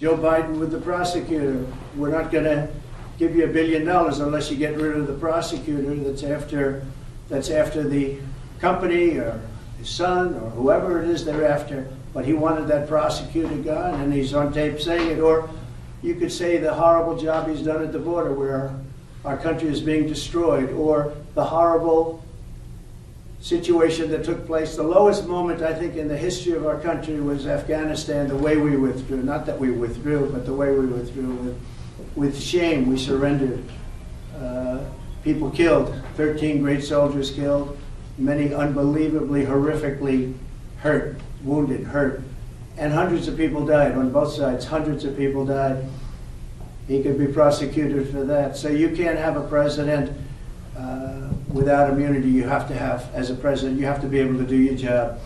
Joe Biden with the prosecutor. We're not going to give you $1 billion unless you get rid of the prosecutor that's after the company or his son or whoever it is they're after. But he wanted that prosecutor gone, and he's on tape saying it. Or you could say the horrible job he's done at the border where our country is being destroyed, or the horrible situation that took place. The lowest moment, I think, in the history of our country was Afghanistan, the way we withdrew. Not that we withdrew, but the way we withdrew. With shame, we surrendered. People killed, 13 great soldiers killed, many unbelievably, horrifically hurt, wounded, hurt. And hundreds of people died on both sides. Hundreds of people died. He could be prosecuted for that. So you can't have a president without immunity. You have to have, as a president, you have to be able to do your job.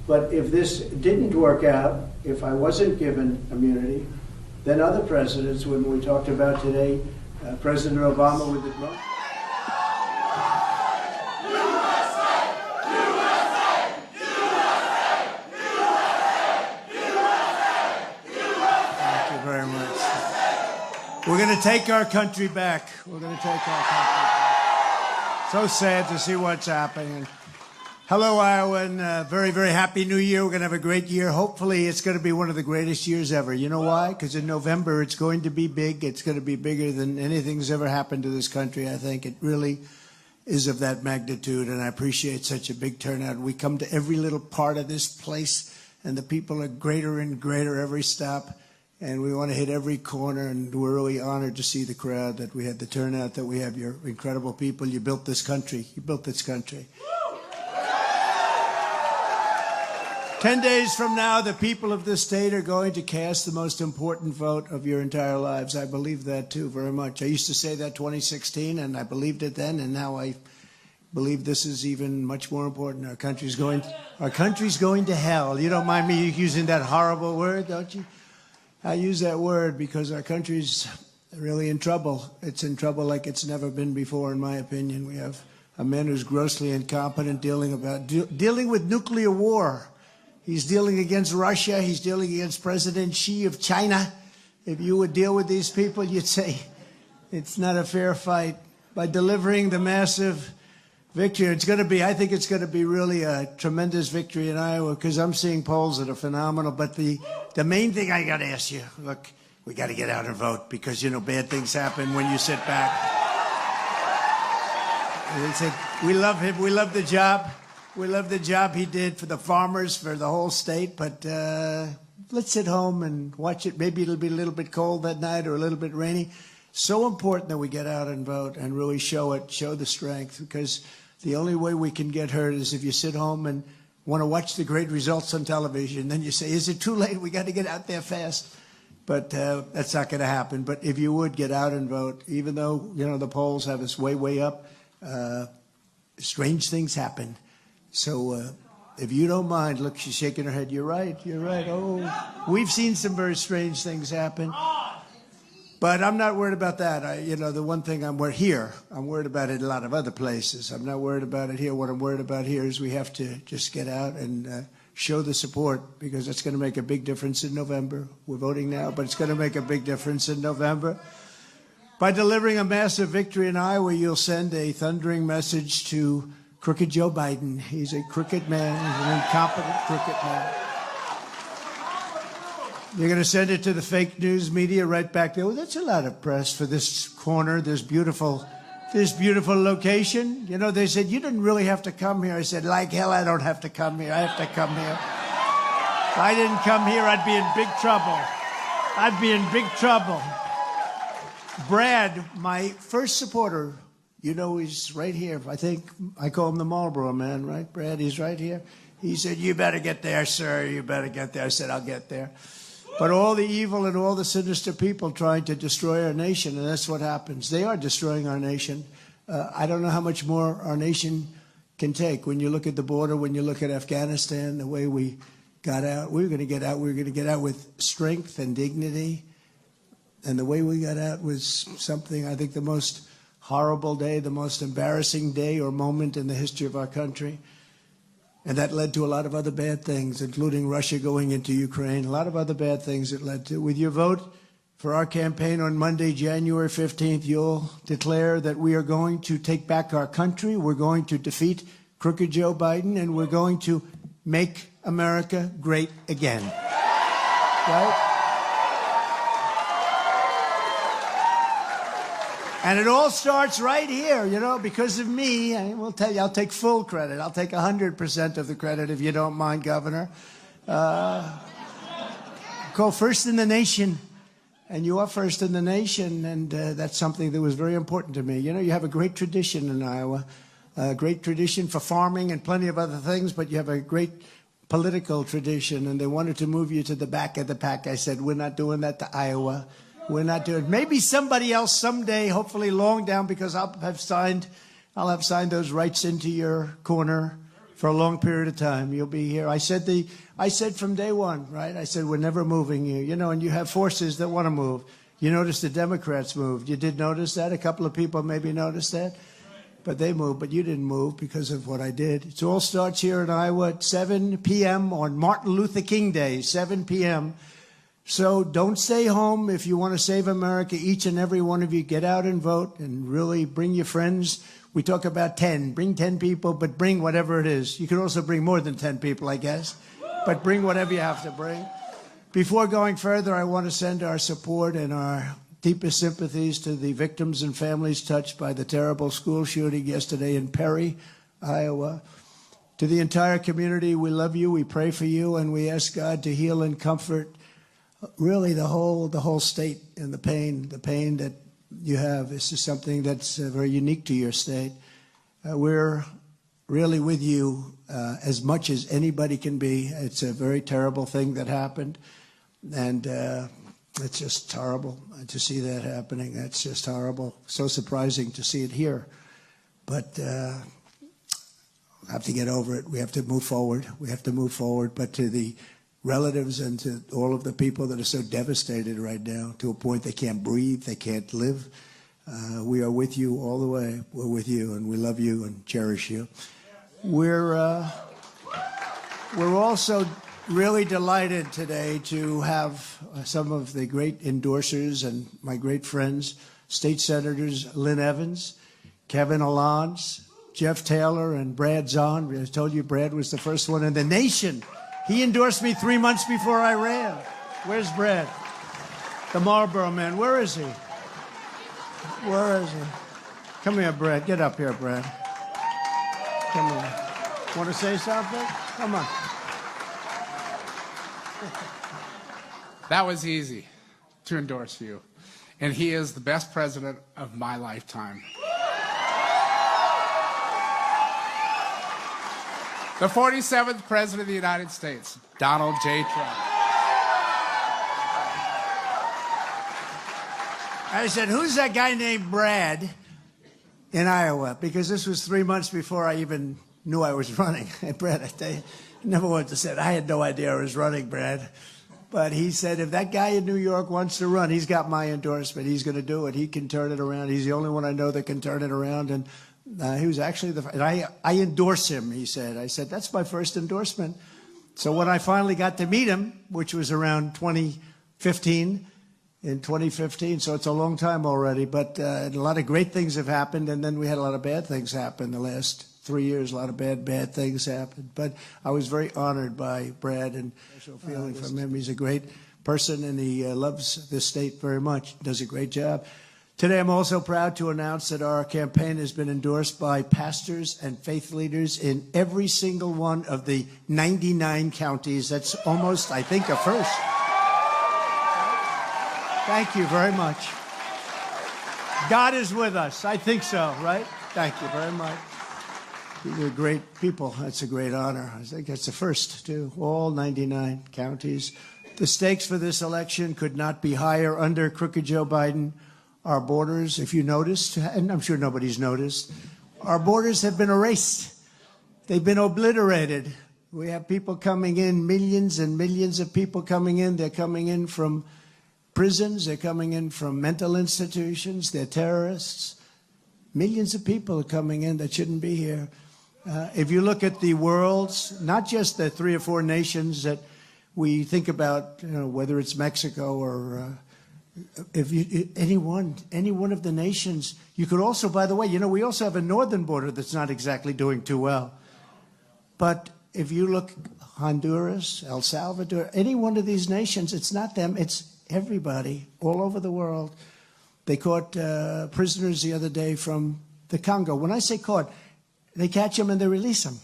But if this didn't work out, if I wasn't given immunity, then other presidents, when we talked about today, President Obama with the drone. Thank you very much. We're going to take our country back. We're going to take our country back. So sad to see what's happening. Hello, Iowa, and very, very happy New Year. We're going to have a great year. Hopefully, it's going to be one of the greatest years ever. You know why? Because in November, it's going to be big. It's going to be bigger than anything's ever happened to this country. I think it really is of that magnitude, and I appreciate such a big turnout. We come to every little part of this place, and the people are greater and greater every stop, and we want to hit every corner, and we're really honored to see the crowd, that we had the turnout, that we have your incredible people. You built this country. You built this country. 10 days from now, the people of this state are going to cast the most important vote of your entire lives. I believe that, too, very much. I used to say that 2016, and I believed it then, and now I believe this is even much more important. Our country's going to hell. You don't mind me using that horrible word, don't you? I use that word because our country's really in trouble. It's in trouble like it's never been before, in my opinion. We have a man who's grossly incompetent dealing with nuclear war. He's dealing against Russia. He's dealing against President Xi of China. If you would deal with these people, you'd say it's not a fair fight. By delivering the massive victory, I think it's going to be really a tremendous victory in Iowa, because I'm seeing polls that are phenomenal. But the main thing I got to ask you, look, we got to get out and vote, because, you know, bad things happen when you sit back. They said, we love him. We love the job. We love the job he did for the farmers, for the whole state, but let's sit home and watch it. Maybe it'll be a little bit cold that night or a little bit rainy. So important that we get out and vote and really show the strength, because the only way we can get hurt is if you sit home and want to watch the great results on television. Then you say, is it too late? We got to get out there fast. But that's not going to happen. But if you would get out and vote, even though, you know, the polls have us way, way up, strange things happen. So if you don't mind, look, she's shaking her head. You're right. You're right. Oh, we've seen some very strange things happen. But I'm not worried about that. The one thing I'm worried about it in a lot of other places. I'm not worried about it here. What I'm worried about here is we have to just get out and show the support, because it's going to make a big difference in November. We're voting now, but it's going to make a big difference in November. By delivering a massive victory in Iowa, you'll send a thundering message to crooked Joe Biden. He's a crooked man. He's an incompetent crooked man. You're going to send it to the fake news media right back there. Oh, that's a lot of press for this corner, this beautiful location. You know, they said, you didn't really have to come here. I said, like hell, I don't have to come here. I have to come here. If I didn't come here, I'd be in big trouble. I'd be in big trouble. Brad, my first supporter, you know, he's right here. I think I call him the Marlboro Man, right, Brad? He's right here. He said, you better get there, sir. You better get there. I said, I'll get there. But all the evil and all the sinister people trying to destroy our nation, and that's what happens. They are destroying our nation. I don't know how much more our nation can take. When you look at the border, when you look at Afghanistan, the way we got out, we were going to get out. We were going to get out with strength and dignity. And the way we got out was something, I think, the most horrible day, the most embarrassing day or moment in the history of our country. And that led to a lot of other bad things, including Russia going into Ukraine, a lot of other bad things it led to. With your vote for our campaign on Monday, January 15th, you'll declare that we are going to take back our country, we're going to defeat crooked Joe Biden, and we're going to make America great again. Right? And it all starts right here, you know, because of me. I will tell you, I'll take full credit. I'll take 100% of the credit if you don't mind, Governor. Go first in the nation. And you are first in the nation, and that's something that was very important to me. You know, you have a great tradition in Iowa, a great tradition for farming and plenty of other things, but you have a great political tradition, and they wanted to move you to the back of the pack. I said, we're not doing that to Iowa. We're not doing it. Maybe somebody else someday, hopefully long down, because I'll have signed those rights into your corner for a long period of time. You'll be here. I said from day one, right? I said, we're never moving you. You know, and you have forces that want to move. You noticed the Democrats moved. You did notice that? A couple of people maybe noticed that. But they moved, but you didn't move because of what I did. It all starts here in Iowa at 7 p.m. on Martin Luther King Day, 7 p.m. So don't stay home if you want to save America. Each and every one of you, get out and vote and really bring your friends. We talk about 10. Bring 10 people, but bring whatever it is. You can also bring more than 10 people, I guess. But bring whatever you have to bring. Before going further, I want to send our support and our deepest sympathies to the victims and families touched by the terrible school shooting yesterday in Perry, Iowa. To the entire community, we love you, we pray for you, and we ask God to heal and comfort really the whole state and the pain that you have. This is something that's very unique to your state. We're really with you as much as anybody can be. It's a very terrible thing that happened, and it's just horrible to see that happening. That's just horrible. So surprising to see it here. But we have to get over it. We have to move forward. We have to move forward. But to the relatives and to all of the people that are so devastated right now, to a point they can't breathe, they can't live, we are with you all the way. We're with you, and we love you and cherish you. We're also really delighted today to have some of the great endorsers and my great friends, State Senators Lynn Evans, Kevin Allons, Jeff Taylor, and Brad Zahn. I told you Brad was the first one in the nation. He endorsed me 3 months before I ran. Where's Brad? The Marlboro man. Where is he? Where is he? Come here, Brad. Get up here, Brad. Come here. Want to say something? Come on. That was easy to endorse you. And he is the best president of my lifetime. The 47th President of the United States, Donald J. Trump. I said, who's that guy named Brad in Iowa? Because this was 3 months before I even knew I was running. And Brad, I tell you, never once said, I had no idea I was running, Brad. But he said, if that guy in New York wants to run, he's got my endorsement. He's going to do it. He can turn it around. He's the only one I know that can turn it around. And he was actually and I endorse him, he said. I said, that's my first endorsement. So when I finally got to meet him, which was around 2015, so it's a long time already, but a lot of great things have happened, and then we had a lot of bad things happen the last 3 years. A lot of bad things happened. But I was very honored by Brad, and special feeling from him. He's a great person, and he loves this state very much, does a great job. Today, I'm also proud to announce that our campaign has been endorsed by pastors and faith leaders in every single one of the 99 counties. That's almost, I think, a first. Thank you very much. God is with us. I think so, right? Thank you very much. You're great people. That's a great honor. I think that's the first, too. All 99 counties. The stakes for this election could not be higher under crooked Joe Biden. Our borders, if you noticed, and I'm sure nobody's noticed, our borders have been erased. They've been obliterated. We have people coming in, millions and millions of people coming in. They're coming in from prisons. They're coming in from mental institutions. They're terrorists. Millions of people are coming in that shouldn't be here. If you look at the world's, not just the 3 or 4 nations that we think about, whether it's Mexico or any one of the nations, you could also, by the way, we also have a northern border that's not exactly doing too well. But if you look Honduras, El Salvador, any one of these nations, it's not them, it's everybody all over the world. They caught prisoners the other day from the Congo. When I say caught, they catch them and they release them.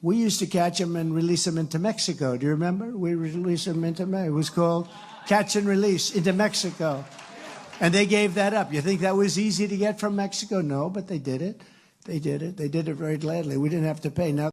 We used to catch them and release them into Mexico. Do you remember? We released them into Mexico. It was called catch and release into Mexico. And they gave that up. You think that was easy to get from Mexico? No, but they did it. They did it. They did it very gladly. We didn't have to pay. Now